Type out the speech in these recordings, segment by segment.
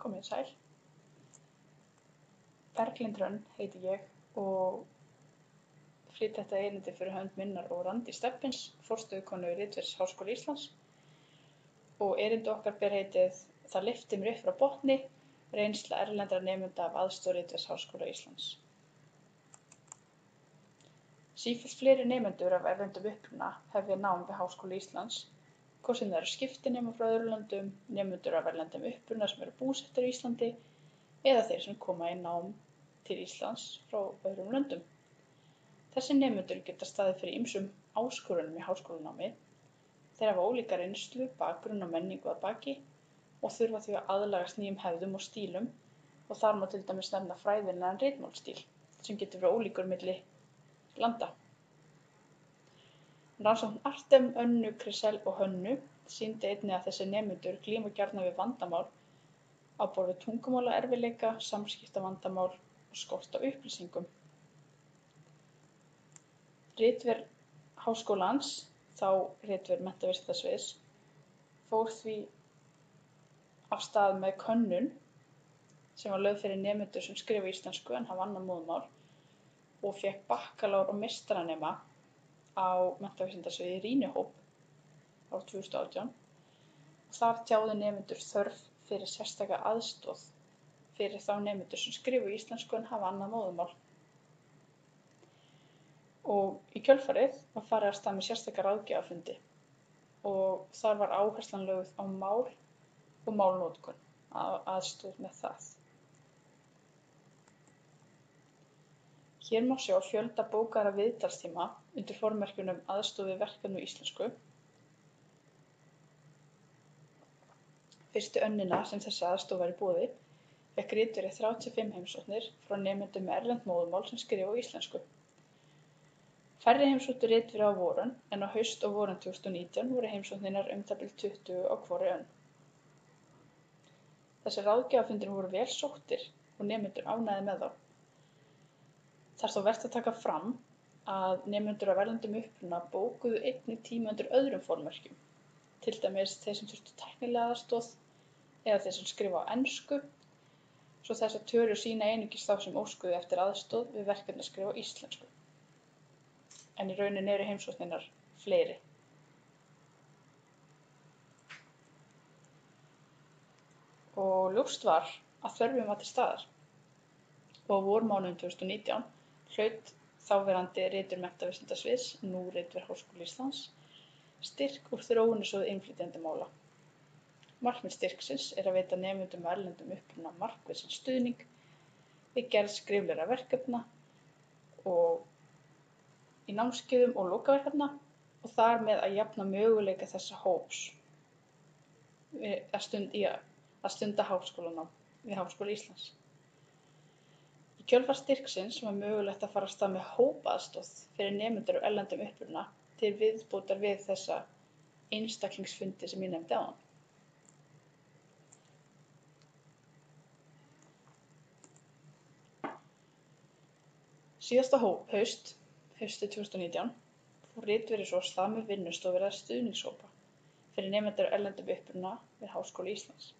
Komið sæl. Berglind Hrönn heiti ég og flyt þetta erindi fyrir hönd minnar og Randi Steffins, forstöðukonu Ritvers Háskóla Íslands. Og erindi okkar ber heitið Það lyfti mér upp frá botni, reynsla erlendra nemenda af aðstoð Ritvers Háskóla Íslands. Sífellt fleiri nemendur af erlendum uppruna hefja nám við Háskóla Íslands, hvort sem það eru skiptinemar frá öðrum löndum, nemendur af erlendum uppruna sem eru búsettir á Íslandi eða þeir sem koma í nám til Íslands frá öðrum löndum. Þessi nemendur geta staðið fyrir ýmsum áskorunum í háskólanámi. Þeir hafa ólíka reynslu, bakgrunn og menningu að baki og þurfa því að aðlagast nýjum hefðum og stílum og þar má til dæmis nefna fræðilegan ritmálsstíl sem getur verið ólíkur milli landa. Rannsókn Artem, Önnu, Krisel og Hönnu sýndi einnig að þessi nemendur glíma gjarnan við vandamál á borð við tungumálaerfiðleika, samskiptavandamál og skort á upplýsingum. Ritver Háskólans, þá Ritver Menntavísindasviðs, fór því af stað með könnun sem var lögð fyrir nemendur sem skrifa íslensku en hafa annað móðurmál og fékk bakkalár og meistaranema á Menntavísindasviði rýnihóp árið 2018 og þar tjáðu nemendur þörf fyrir sérstaka aðstoð fyrir þá nemendur sem skrifa íslensku en hafa annað móðurmál. Og í kjölfarið var farið af stað með sérstaka ráðgjafarfundi og þar var áherslan lögð á mál og málnotkun, aðstoð með það. Hér má sjá fjölda bókaðra viðtalstíma undir formerkjunum aðstoð við verkefni á íslensku. Fyrstu önnina sem þessi aðstoð var í boði fékk ritverið 35 heimsóknir frá nemendum með erlent móðurmál sem skrifa á íslensku. Færri heimsóttu ritverið á vorin en á haust og vorin 2019 voru heimsóknirnar það bil 20 á hvorri önn. Þessir ráðgjafarfundir voru vel sóttir og nemendur ánægðir með þá. Það er þó vert að taka fram að nemendur af erlendum uppruna bókuðu einnig tíma undir öðrum formerkjum, til dæmis þeir sem þurftu tæknilega aðstoð eða þeir sem skrifa á ensku, svo þessar tölur sýna einungis þá sem óskuðu eftir aðstoð við verkefni að skrifa á íslensku. En í rauninni eru heimsóknirnar fleiri. Og ljóst var að þörfin var til staðar. Og á vormánuðum 2019 hlaut þáverandi Ritver Menntavísindasviðs, nú Ritver Háskóla Íslands, styrk úr þróunarsjóði innflytjendamála. Markmið styrksins er að veita nemendum með erlendum uppruna markvissan stuðning við gerð skriflegra verkefna og í námskeiðum og lokaverkefna og þar með að jafna möguleika þessa hóps að stunda háskólanám við Háskóla Íslands. Í kjölfar styrksins var mögulegt að fara af stað með hópaðstoð fyrir nemendur af erlendum uppruna til viðbótar við þessa einstaklingsfundi sem ég nefndi áðan. Síðasta haustið 2019 fór ritverið svo af stað með vinnustofur eða stuðningshópa fyrir nemendur af erlendum uppruna við Háskóla Íslands.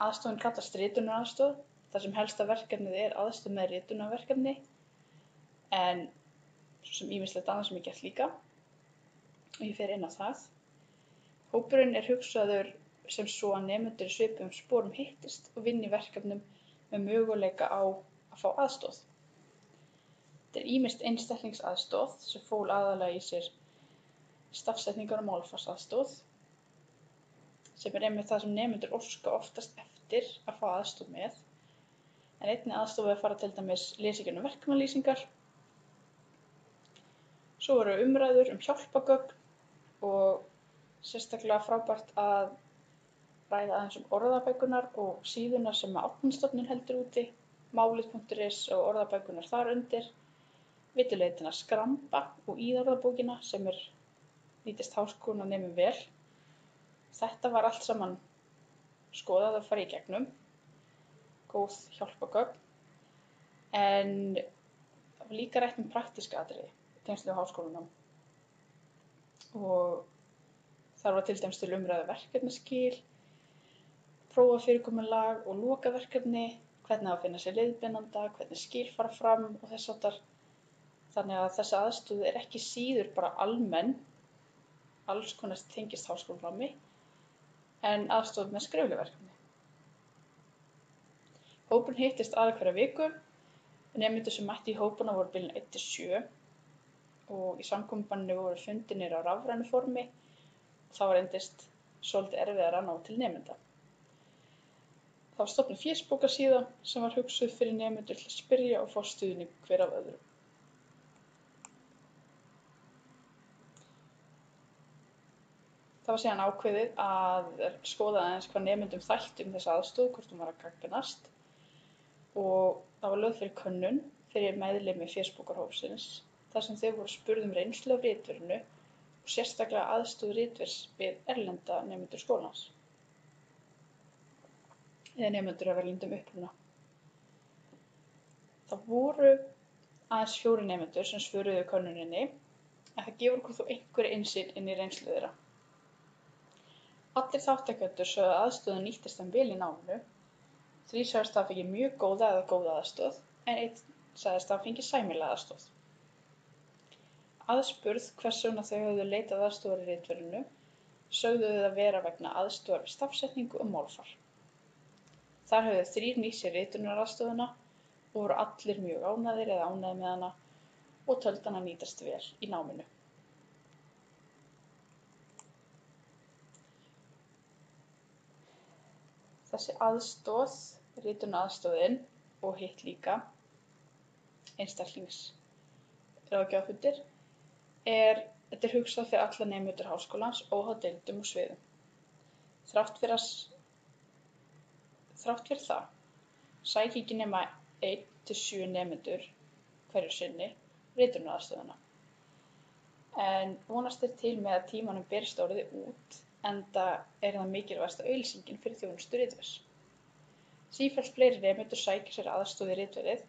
Aðstoðin kallast ritunaraðstoð, þar sem helsta verkefnið er aðstoð með ritunarverkefni, en svo sem ýmislegt annað sem er gert líka, og ég fer inn á það. Hópurinn er hugsaður sem svo að nemendur í svipuðum sporum hittist og vinni í verkefnum með möguleika á að fá aðstoð. Þetta er ýmist einstaklingsaðstoð sem fól aðallega í sér stafsetningar og málfarsaðstoð, sem er einmitt það sem nemendur óska oftast eftir að fá aðstoð með, en einnig aðstoð við að fara til dæmis lesigjönnum verkefnalýsingar. Svo eru umræður hjálpagögn og sérstaklega frábært að ræða aðeins orðabækurnar og síðuna sem Árnastofnun heldur úti, málið.is og orðabækurnar þar undir, villuleitina Skramba og Íðorðabókina sem nýtist háskólanemum vel. Þetta var allt saman skoðað og farið í gegnum, góð hjálpagögn, en það var líka rætt praktísk atriði í tengslum við háskólanám. Og þar var til dæmis til umræðu verkefnaskil, prófafyrirkomulag og lokaverkefni, hvernig á að finna sér leiðbeinanda, hvernig skil fara fram og þess háttar. Þannig að þessi aðstoð er ekki síður bara almenn, alls konar tengist háskólanámi, en aðstoð með skrifleg verkefni. Hópurinn hittist aðra hverja viku. Nemendur sem mættu í hópana voru bilinu 1 til 7 og í samkomubanninu voru fundirnir á rafrænu formi og það var reyndist svolítið erfiðara að ná til nemenda. Það var stofnuð fésbókarsíða sem var hugsuð fyrir nemendur til að spyrja og fá stuðning hver af öðrum. Það var síðan ákveðið að skoða aðeins hvað nemendum þætti þessa aðstoð, hvort hún var að gagnast, og það var lögð fyrir könnun fyrir meðlimi fésbókarhópsins þar sem þau voru spurð reynslu af ritverinu og sérstaklega aðstoð ritvers við erlenda nemendur skólans eða nemendur af erlendum uppruna. Það voru aðeins 4 nemendur sem svöruðu könnuninni en það gefur okkur þó einhverja innsýn inn í reynslu þeirra. Allir þátttakendur sögðu að aðstoðin nýttist þeim vel í náminu. 3 sagðist að fengi mjög góða eða góða aðstoð en 1 sagðist að fengi sæmilega aðstoð. Aðspurð hvers vegna þau höfðu leitað aðstoðar í ritverinu sögðu þau það vera vegna aðstoðar við stafsetningu og málfar. Þar höfðu 3 nýtt sér ritunaraðstoðina og voru allir mjög ánægðir eða ánægðir með hana og töldu hana nýtast vel í náminu. Þessi aðstoð, ritunaraðstoðin og hitt líka, einstaklingsráðgjafarfundir, þetta er hugsað fyrir alla nemendur háskólans óháð deildum og sviðum. Þrátt fyrir það sækja ekki nema 1 til 7 nemendur hverju sinni ritunaraðstoðina. En vonast er til með að tímanum berist orðið út, enda er það mikilvægasta auglýsingin fyrir þjónustu ritvers. Sífellt fleiri nemendur sækja sér aðstoð í ritverið,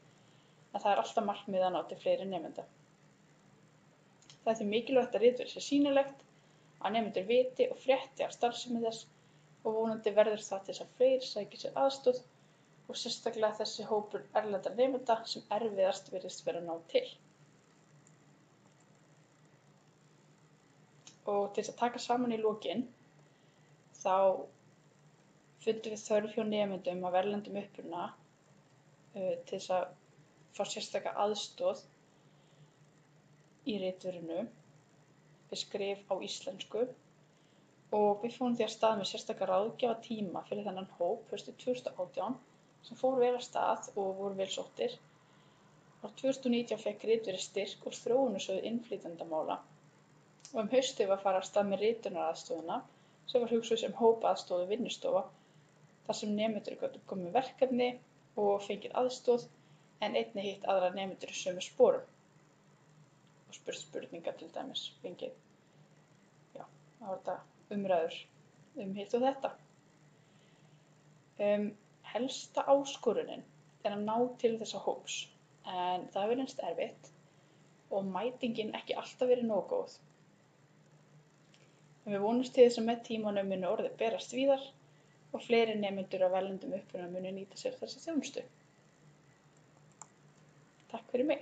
en það er alltaf markmiðið að ná til fleiri nemenda. Það er því mikilvægt að ritverið sé sýnilegt, að nemendur viti og frétti af starfsemi þess og vonandi verður það til þess að fleiri sækja sér aðstoð og sérstaklega þessi hópur erlendra nemenda sem erfiðast virðist vera að ná til. Og til þess að taka saman í lokin, þá fundum við þörf hjá nemendum af erlendum uppruna til þess að fá sérstaka aðstoð í ritverinu við skrif á íslensku og við fórum því af stað með sérstaka ráðgjafatíma fyrir þennan hóp haustið 2018 sem fór vel af stað og voru vel sóttir. Árið 2019 fékk ritverið styrk úr þróunarsjóði innflytjendamála og haustið var farið af stað með ritunaraðstoðina sem var hugsuð sem hópaaðstoð og vinnustofa þar sem nemendur gátu komið með verkefni og fengið aðstoð en einnig hitt aðra nemendur í sömu sporum og spurt spurningar til dæmis fengið. Já, það var þetta umræður hitt og þetta. Helsta áskorunin er að ná til þessa hóps en það hefur reynst erfitt og mætingin ekki alltaf verið nógu góð. En við vonumst til þess að með tímanum muni orðið berast víðar og fleiri nemendur af erlendum uppruna muni nýta sér þessa þjónustu. Takk fyrir mig.